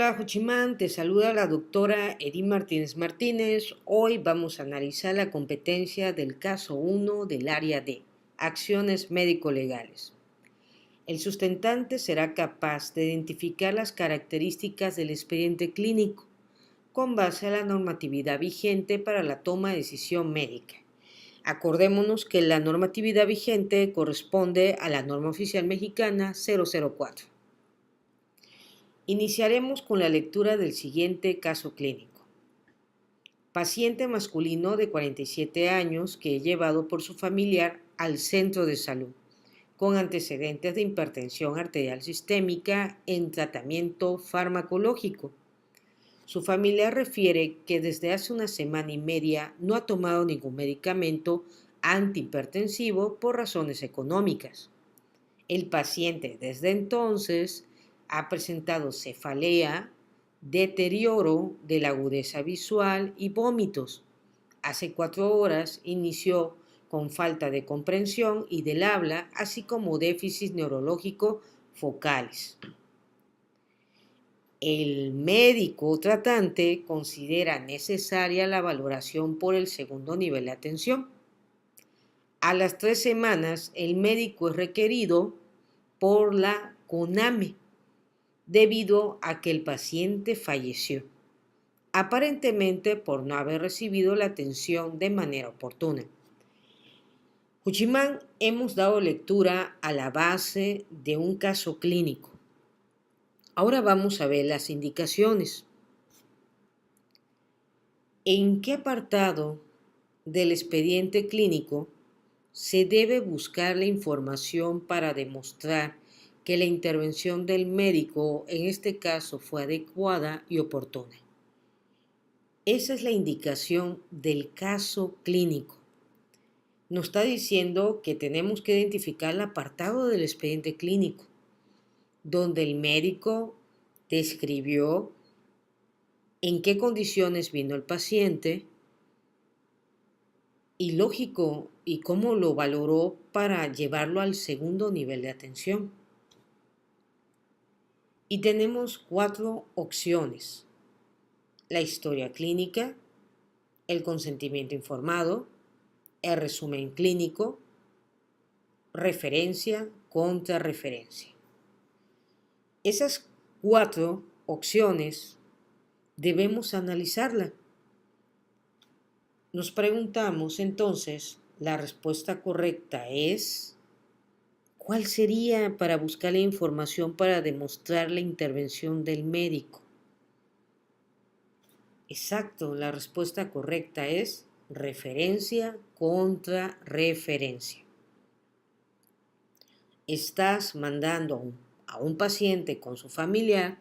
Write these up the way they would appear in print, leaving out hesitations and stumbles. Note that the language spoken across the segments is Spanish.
Hola Juchimán, te saluda la doctora Edith Martínez Martínez. Hoy vamos a analizar la competencia del caso 1 del área D, acciones médico-legales. El sustentante será capaz de identificar las características del expediente clínico con base a la normatividad vigente para la toma de decisión médica. Acordémonos que la normatividad vigente corresponde a la norma oficial mexicana 004. Iniciaremos con la lectura del siguiente caso clínico. Paciente masculino de 47 años que es llevado por su familiar al centro de salud, con antecedentes de hipertensión arterial sistémica en tratamiento farmacológico. Su familiar refiere que desde hace una semana y media no ha tomado ningún medicamento antihipertensivo por razones económicas. El paciente desde entonces ha presentado cefalea, deterioro de la agudeza visual y vómitos. Hace 4 horas inició con falta de comprensión y del habla, así como déficit neurológico focales. El médico tratante considera necesaria la valoración por el segundo nivel de atención. A las 3 semanas, el médico es requerido por la CONAME debido a que el paciente falleció, aparentemente por no haber recibido la atención de manera oportuna. Juchimán, hemos dado lectura a la base de un caso clínico. Ahora vamos a ver las indicaciones. ¿En qué apartado del expediente clínico se debe buscar la información para demostrar que la intervención del médico en este caso fue adecuada y oportuna? Esa es la indicación del caso clínico. Nos está diciendo que tenemos que identificar el apartado del expediente clínico, donde el médico describió en qué condiciones vino el paciente y lógico, y cómo lo valoró para llevarlo al segundo nivel de atención. Y tenemos 4 opciones: la historia clínica, el consentimiento informado, el resumen clínico, referencia, contrarreferencia. Esas 4 opciones debemos analizarlas. Nos preguntamos entonces, la respuesta correcta es: ¿cuál sería para buscar la información para demostrar la intervención del médico? Exacto, la respuesta correcta es referencia contra referencia. Estás mandando a un paciente con su familiar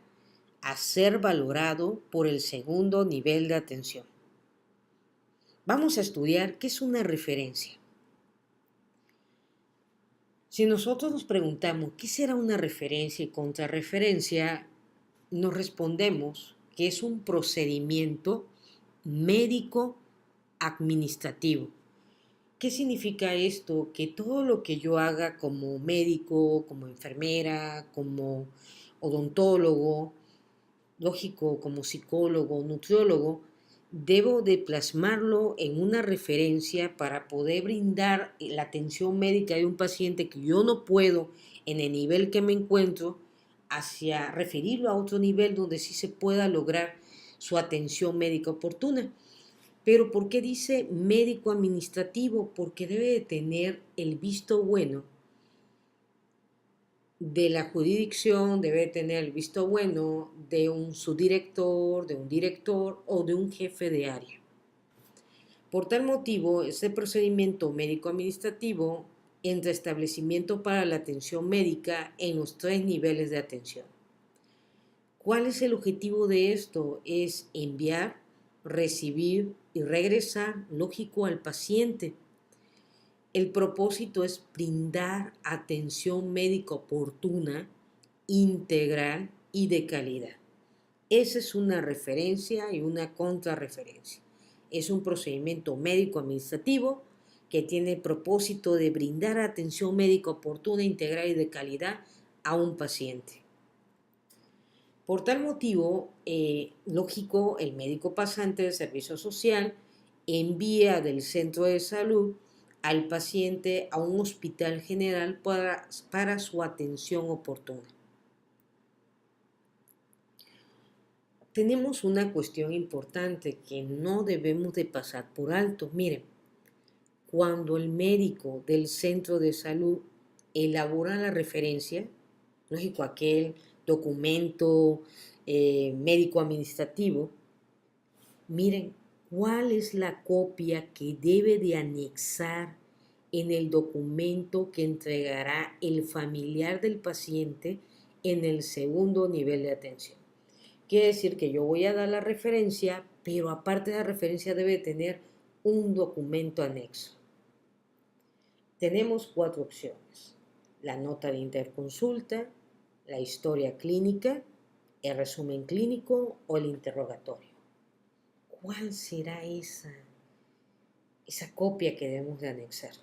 a ser valorado por el segundo nivel de atención. Vamos a estudiar qué es una referencia. Si nosotros nos preguntamos qué será una referencia y contrarreferencia, nos respondemos que es un procedimiento médico administrativo. ¿Qué significa esto? Que todo lo que yo haga como médico, como enfermera, como odontólogo, lógico, como psicólogo, nutriólogo, debo de plasmarlo en una referencia para poder brindar la atención médica de un paciente que yo no puedo en el nivel que me encuentro, hacia referirlo a otro nivel donde sí se pueda lograr su atención médica oportuna. Pero ¿por qué dice médico administrativo? Porque debe de tener el visto bueno de la jurisdicción, debe tener el visto bueno de un subdirector, de un director o de un jefe de área. Por tal motivo, este procedimiento médico administrativo entra establecimiento para la atención médica en los 3 niveles de atención. ¿Cuál es el objetivo de esto? Es enviar, recibir y regresar, lógico, al paciente. El propósito es brindar atención médica oportuna, integral y de calidad. Esa es una referencia y una contrarreferencia. Es un procedimiento médico administrativo que tiene el propósito de brindar atención médica oportuna, integral y de calidad a un paciente. Por tal motivo, lógico, el médico pasante de servicio social envía del centro de salud al paciente a un hospital general para su atención oportuna. Tenemos una cuestión importante que no debemos de pasar por alto. Miren, cuando el médico del centro de salud elabora la referencia, lógico, aquel documento médico administrativo, miren cuál es la copia que debe de anexar en el documento que entregará el familiar del paciente en el segundo nivel de atención. Quiere decir que yo voy a dar la referencia, pero aparte de la referencia debe tener un documento anexo. Tenemos 4 opciones: la nota de interconsulta, la historia clínica, el resumen clínico o el interrogatorio. ¿Cuál será esa copia que debemos de anexar?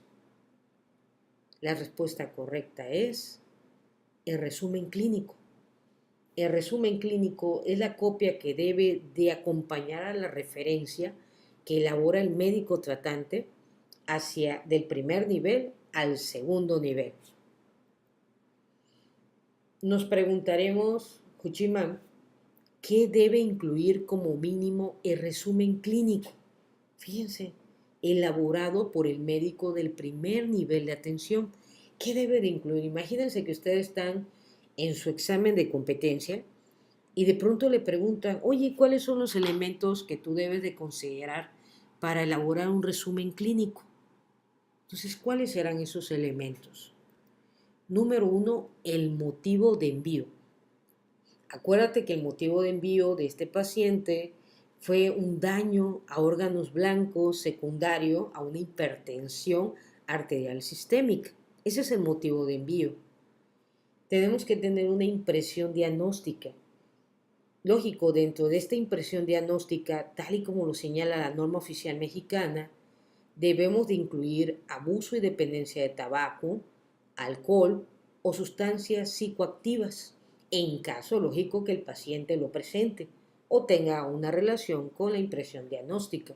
La respuesta correcta es el resumen clínico. El resumen clínico es la copia que debe de acompañar a la referencia que elabora el médico tratante hacia del primer nivel al segundo nivel. Nos preguntaremos, Juchimán, ¿qué debe incluir como mínimo el resumen clínico? Fíjense, elaborado por el médico del primer nivel de atención. ¿Qué debe de incluir? Imagínense que ustedes están en su examen de competencia y de pronto le preguntan, oye, ¿cuáles son los elementos que tú debes de considerar para elaborar un resumen clínico? Entonces, ¿cuáles serán esos elementos? Número 1, el motivo de envío. Acuérdate que el motivo de envío de este paciente fue un daño a órganos blancos secundario a una hipertensión arterial sistémica. Ese es el motivo de envío. Tenemos que tener una impresión diagnóstica. Lógico, dentro de esta impresión diagnóstica, tal y como lo señala la norma oficial mexicana, debemos de incluir abuso y dependencia de tabaco, alcohol o sustancias psicoactivas, en caso lógico que el paciente lo presente o tenga una relación con la impresión diagnóstica.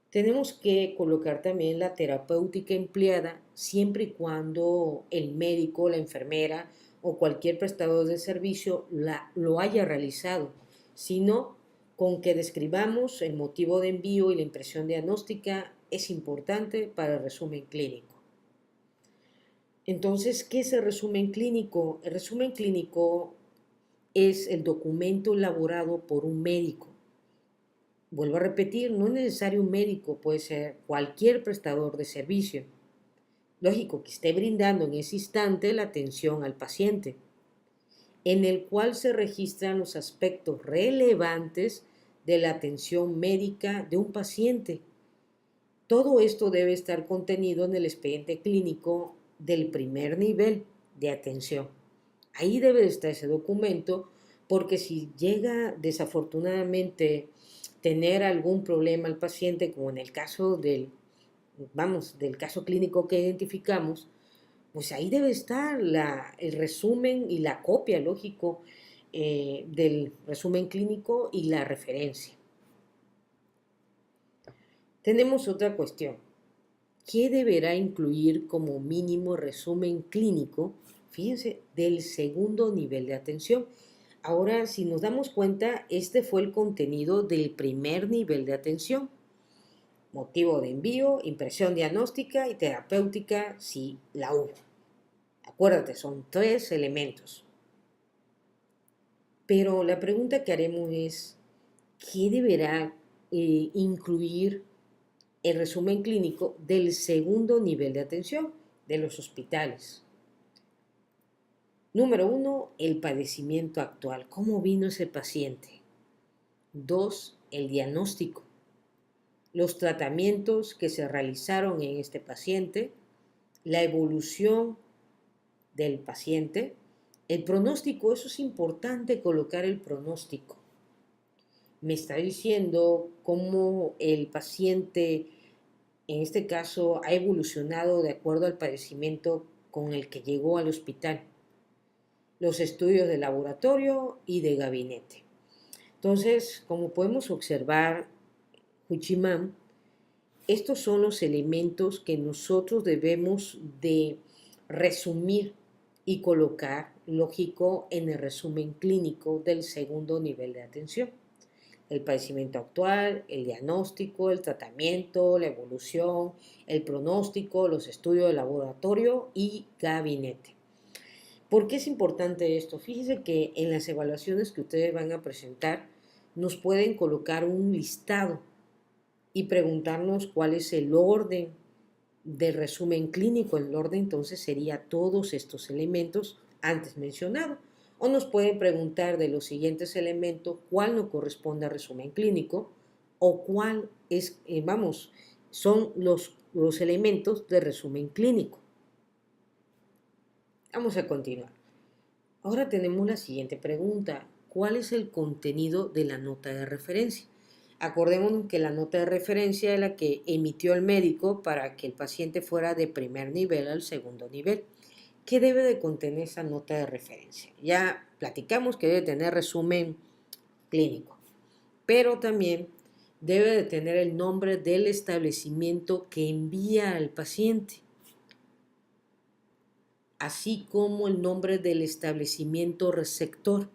Tenemos que colocar también la terapéutica empleada siempre y cuando el médico, la enfermera o cualquier prestador de servicio lo haya realizado, sino con que describamos el motivo de envío y la impresión diagnóstica es importante para el resumen clínico. Entonces, ¿qué es el resumen clínico? El resumen clínico es el documento elaborado por un médico. Vuelvo a repetir, no es necesario un médico, puede ser cualquier prestador de servicio. Lógico, que esté brindando en ese instante la atención al paciente, en el cual se registran los aspectos relevantes de la atención médica de un paciente. Todo esto debe estar contenido en el expediente clínico del primer nivel de atención. Ahí debe estar ese documento, porque si llega desafortunadamente tener algún problema el paciente, como en el caso del caso clínico que identificamos, pues ahí debe estar el resumen y la copia, lógico, del resumen clínico y la referencia. Tenemos otra cuestión. ¿Qué deberá incluir como mínimo resumen clínico? Fíjense, del segundo nivel de atención. Ahora, si nos damos cuenta, este fue el contenido del primer nivel de atención. Motivo de envío, impresión diagnóstica y terapéutica, si la hubo. Acuérdate, son 3 elementos. Pero la pregunta que haremos es, ¿qué deberá incluir el resumen clínico del segundo nivel de atención de los hospitales? Número 1, el padecimiento actual. ¿Cómo vino ese paciente? 2, el diagnóstico. Los tratamientos que se realizaron en este paciente, la evolución del paciente, el pronóstico. Eso es importante, colocar el pronóstico. Me está diciendo cómo el paciente, en este caso, ha evolucionado de acuerdo al padecimiento con el que llegó al hospital. los estudios de laboratorio y de gabinete. Entonces, como podemos observar, Juchimán, estos son los elementos que nosotros debemos de resumir y colocar, lógico, en el resumen clínico del segundo nivel de atención. El padecimiento actual, el diagnóstico, el tratamiento, la evolución, el pronóstico, los estudios de laboratorio y gabinete. ¿Por qué es importante esto? Fíjese que en las evaluaciones que ustedes van a presentar nos pueden colocar un listado y preguntarnos cuál es el orden del resumen clínico. El orden entonces sería todos estos elementos antes mencionados. O nos pueden preguntar de los siguientes elementos cuál no corresponde al resumen clínico o cuál es, son los elementos de resumen clínico. Vamos a continuar. Ahora tenemos la siguiente pregunta. ¿Cuál es el contenido de la nota de referencia? Acordémonos que la nota de referencia es la que emitió el médico para que el paciente fuera de primer nivel al segundo nivel. ¿Qué debe de contener esa nota de referencia? Ya platicamos que debe tener resumen clínico, pero también debe de tener el nombre del establecimiento que envía al paciente, así como el nombre del establecimiento receptor,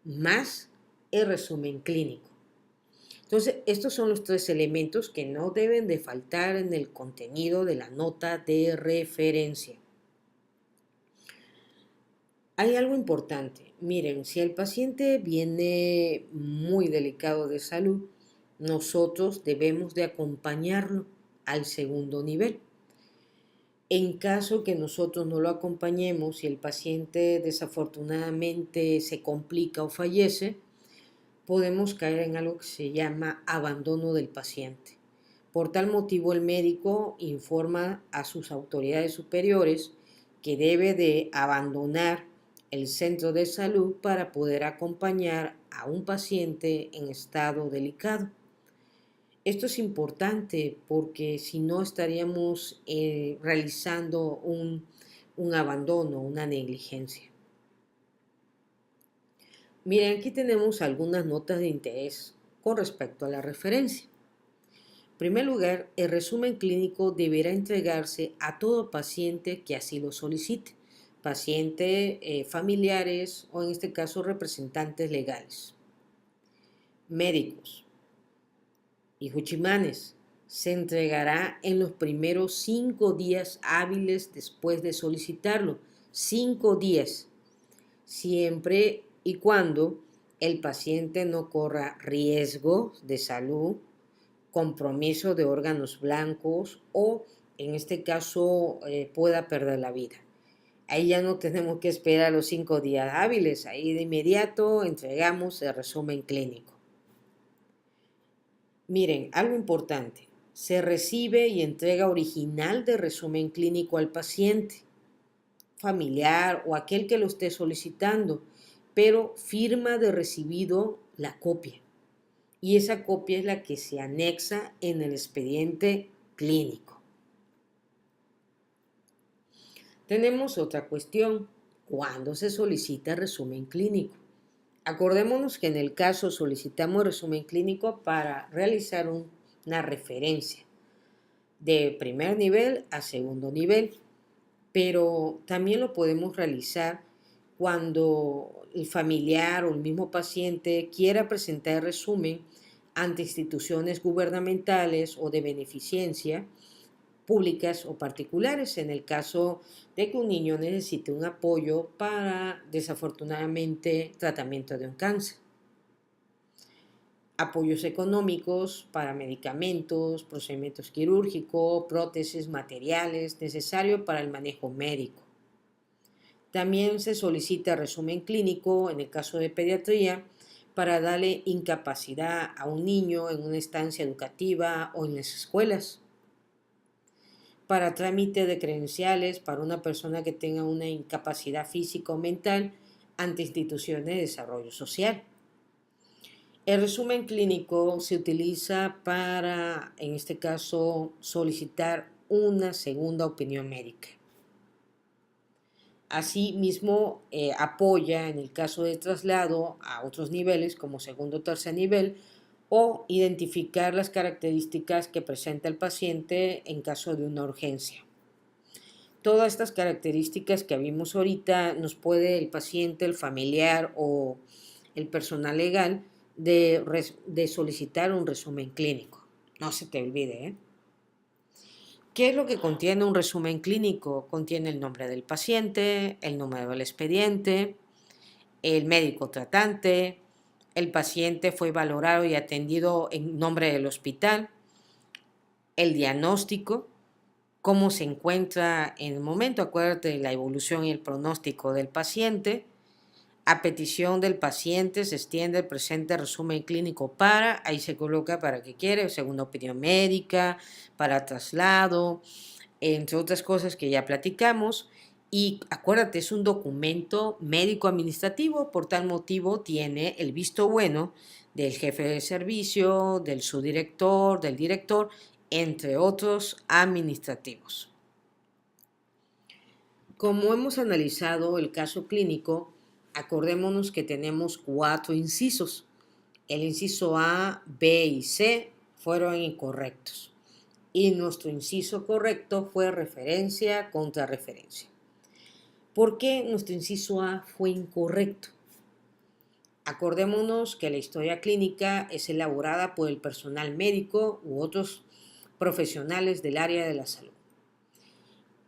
más el resumen clínico. Entonces, estos son los tres elementos que no deben de faltar en el contenido de la nota de referencia. Hay algo importante. Miren, si el paciente viene muy delicado de salud, nosotros debemos de acompañarlo al segundo nivel. En caso que nosotros no lo acompañemos y el paciente desafortunadamente se complica o fallece, podemos caer en algo que se llama abandono del paciente. Por tal motivo, el médico informa a sus autoridades superiores que debe de abandonar el centro de salud para poder acompañar a un paciente en estado delicado. Esto es importante porque si no estaríamos realizando un abandono, una negligencia. Miren, aquí tenemos algunas notas de interés con respecto a la referencia. En primer lugar, el resumen clínico deberá entregarse a todo paciente que así lo solicite, pacientes, familiares o en este caso representantes legales. Médicos y Juchimanes, se entregará en los primeros 5 días hábiles después de solicitarlo. 5 días, siempre y cuando el paciente no corra riesgo de salud, compromiso de órganos blancos o, en este caso, pueda perder la vida. Ahí ya no tenemos que esperar los 5 días hábiles, ahí de inmediato entregamos el resumen clínico. Miren, algo importante, se recibe y entrega original de resumen clínico al paciente, familiar o aquel que lo esté solicitando, pero firma de recibido la copia. Y esa copia es la que se anexa en el expediente clínico. Tenemos otra cuestión, ¿cuándo se solicita resumen clínico? Acordémonos que en el caso solicitamos resumen clínico para realizar una referencia de primer nivel a segundo nivel, pero también lo podemos realizar cuando el familiar o el mismo paciente quiera presentar resumen ante instituciones gubernamentales o de beneficencia, públicas o particulares, en el caso de que un niño necesite un apoyo para, desafortunadamente, tratamiento de un cáncer. Apoyos económicos para medicamentos, procedimientos quirúrgicos, prótesis, materiales necesarios para el manejo médico. También se solicita resumen clínico en el caso de pediatría para darle incapacidad a un niño en una estancia educativa o en las escuelas. Para trámite de credenciales para una persona que tenga una incapacidad física o mental ante instituciones de desarrollo social. El resumen clínico se utiliza para, en este caso, solicitar una segunda opinión médica. Asimismo, apoya en el caso de traslado a otros niveles como segundo o tercer nivel o identificar las características que presenta el paciente en caso de una urgencia. Todas estas características que vimos ahorita nos puede el paciente, el familiar o el personal legal de solicitar un resumen clínico. No se te olvide, ¿eh? ¿Qué es lo que contiene un resumen clínico? Contiene el nombre del paciente, el número del expediente, el médico tratante, el paciente fue valorado y atendido en nombre del hospital, el diagnóstico, cómo se encuentra en el momento, acuérdate de la evolución y el pronóstico del paciente. A petición del paciente se extiende el presente resumen clínico para, ahí se coloca para qué quiere, segunda opinión médica, para traslado, entre otras cosas que ya platicamos. Y acuérdate, es un documento médico-administrativo, por tal motivo tiene el visto bueno del jefe de servicio, del subdirector, del director, entre otros administrativos. Como hemos analizado el caso clínico, acordémonos que tenemos 4 incisos. El inciso A, B y C fueron incorrectos. Y nuestro inciso correcto fue referencia contra referencia. ¿Por qué nuestro inciso A fue incorrecto? Acordémonos que la historia clínica es elaborada por el personal médico u otros profesionales del área de la salud.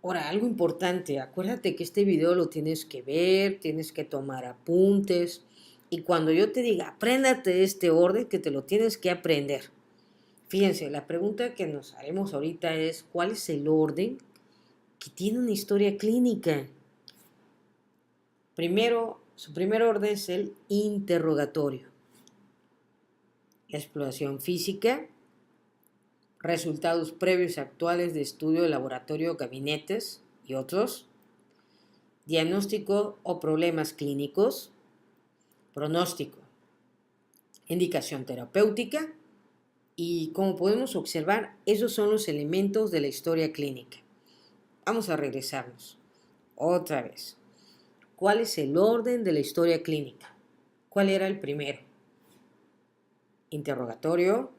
Ahora, algo importante, acuérdate que este video lo tienes que ver, tienes que tomar apuntes y cuando yo te diga, apréndate este orden, que te lo tienes que aprender. Fíjense, la pregunta que nos haremos ahorita es, ¿cuál es el orden que tiene una historia clínica? Primero, su primer orden es el interrogatorio. La exploración física, resultados previos y actuales de estudio de laboratorio, gabinetes y otros, diagnóstico o problemas clínicos, pronóstico, indicación terapéutica y como podemos observar, esos son los elementos de la historia clínica. Vamos a regresarnos otra vez. ¿Cuál es el orden de la historia clínica? ¿Cuál era el primero? Interrogatorio,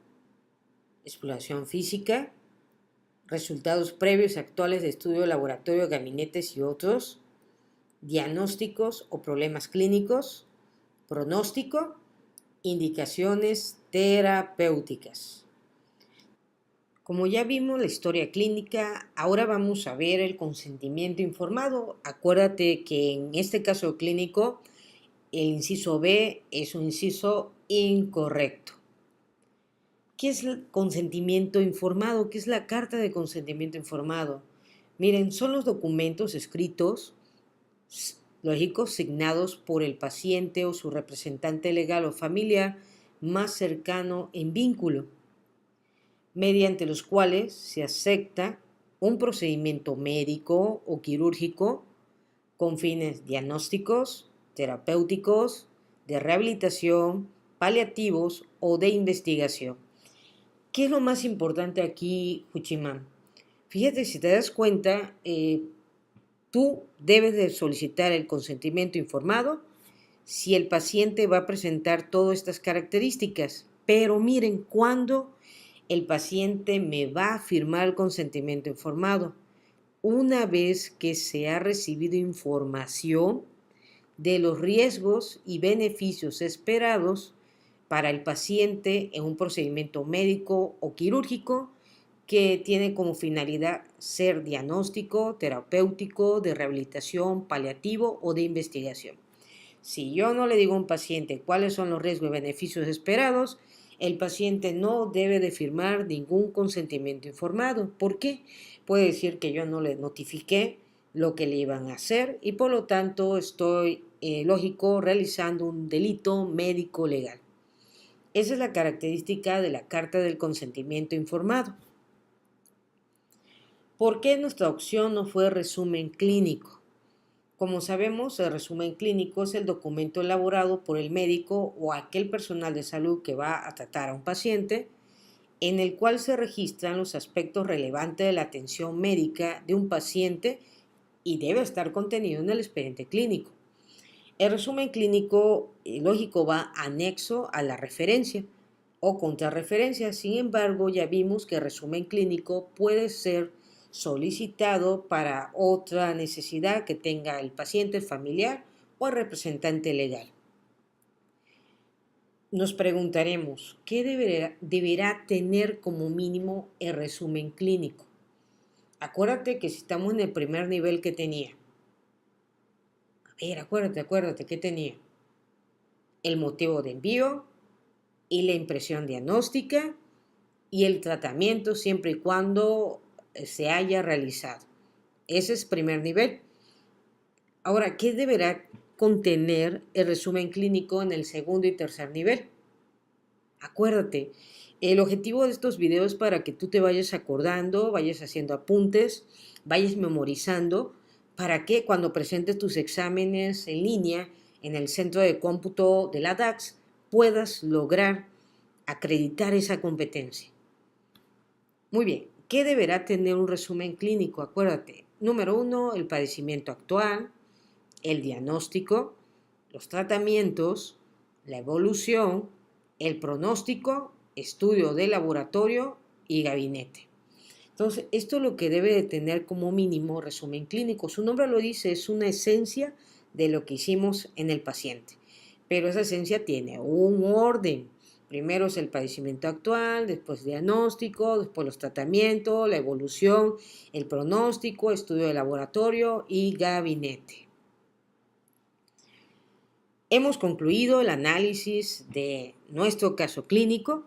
exploración física, resultados previos y actuales de estudio de laboratorio, gabinetes y otros, diagnósticos o problemas clínicos, pronóstico, indicaciones terapéuticas. Como ya vimos la historia clínica, ahora vamos a ver el consentimiento informado. Acuérdate que en este caso clínico, el inciso B es un inciso incorrecto. ¿Qué es el consentimiento informado? ¿Qué es la carta de consentimiento informado? Miren, son los documentos escritos, lógicos, signados por el paciente o su representante legal o familiar más cercano en vínculo, mediante los cuales se acepta un procedimiento médico o quirúrgico con fines diagnósticos, terapéuticos, de rehabilitación, paliativos o de investigación. ¿Qué es lo más importante aquí, Juchimán? Fíjate, si te das cuenta, tú debes de solicitar el consentimiento informado si el paciente va a presentar todas estas características. Pero miren, ¿cuándo el paciente me va a firmar el consentimiento informado? Una vez que se ha recibido información de los riesgos y beneficios esperados para el paciente en un procedimiento médico o quirúrgico que tiene como finalidad ser diagnóstico, terapéutico, de rehabilitación, paliativo o de investigación. Si yo no le digo a un paciente cuáles son los riesgos y beneficios esperados, el paciente no debe de firmar ningún consentimiento informado. ¿Por qué? Puede decir que yo no le notifiqué lo que le iban a hacer y por lo tanto estoy, lógico, realizando un delito médico legal. Esa es la característica de la carta del consentimiento informado. ¿Por qué nuestra opción no fue resumen clínico? Como sabemos, el resumen clínico es el documento elaborado por el médico o aquel personal de salud que va a tratar a un paciente, en el cual se registran los aspectos relevantes de la atención médica de un paciente y debe estar contenido en el expediente clínico. El resumen clínico lógico va anexo a la referencia o contrarreferencia. Sin embargo, ya vimos que el resumen clínico puede ser solicitado para otra necesidad que tenga el paciente, el familiar o el representante legal. Nos preguntaremos, ¿qué deberá tener como mínimo el resumen clínico? Acuérdate que si estamos en el primer nivel que tenía. A ver, acuérdate, ¿qué tenía? El motivo de envío y la impresión diagnóstica y el tratamiento siempre y cuando se haya realizado. Ese es primer nivel. Ahora, ¿qué deberá contener el resumen clínico en el segundo y tercer nivel? Acuérdate, el objetivo de estos videos es para que tú te vayas acordando, vayas haciendo apuntes, vayas memorizando, para que cuando presentes tus exámenes en línea en el centro de cómputo de la DAX puedas lograr acreditar esa competencia. Muy bien, ¿qué deberá tener un resumen clínico? Acuérdate, número 1, el padecimiento actual, el diagnóstico, los tratamientos, la evolución, el pronóstico, estudio de laboratorio y gabinete. Entonces, esto es lo que debe de tener como mínimo resumen clínico. Su nombre lo dice, es una esencia de lo que hicimos en el paciente. Pero esa esencia tiene un orden. Primero es el padecimiento actual, después diagnóstico, después los tratamientos, la evolución, el pronóstico, estudio de laboratorio y gabinete. Hemos concluido el análisis de nuestro caso clínico.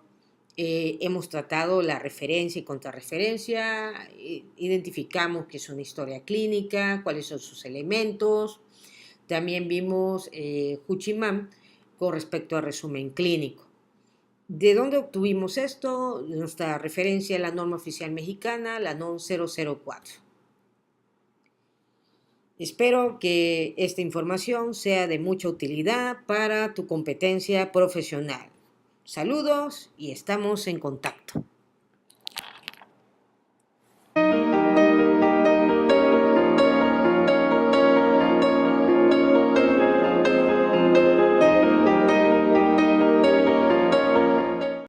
Hemos tratado la referencia y contrarreferencia, identificamos qué es una historia clínica, cuáles son sus elementos. También vimos Huchiman con respecto al resumen clínico. ¿De dónde obtuvimos esto? Nuestra referencia a la norma oficial mexicana, la NOM 004. Espero que esta información sea de mucha utilidad para tu competencia profesional. Saludos y estamos en contacto.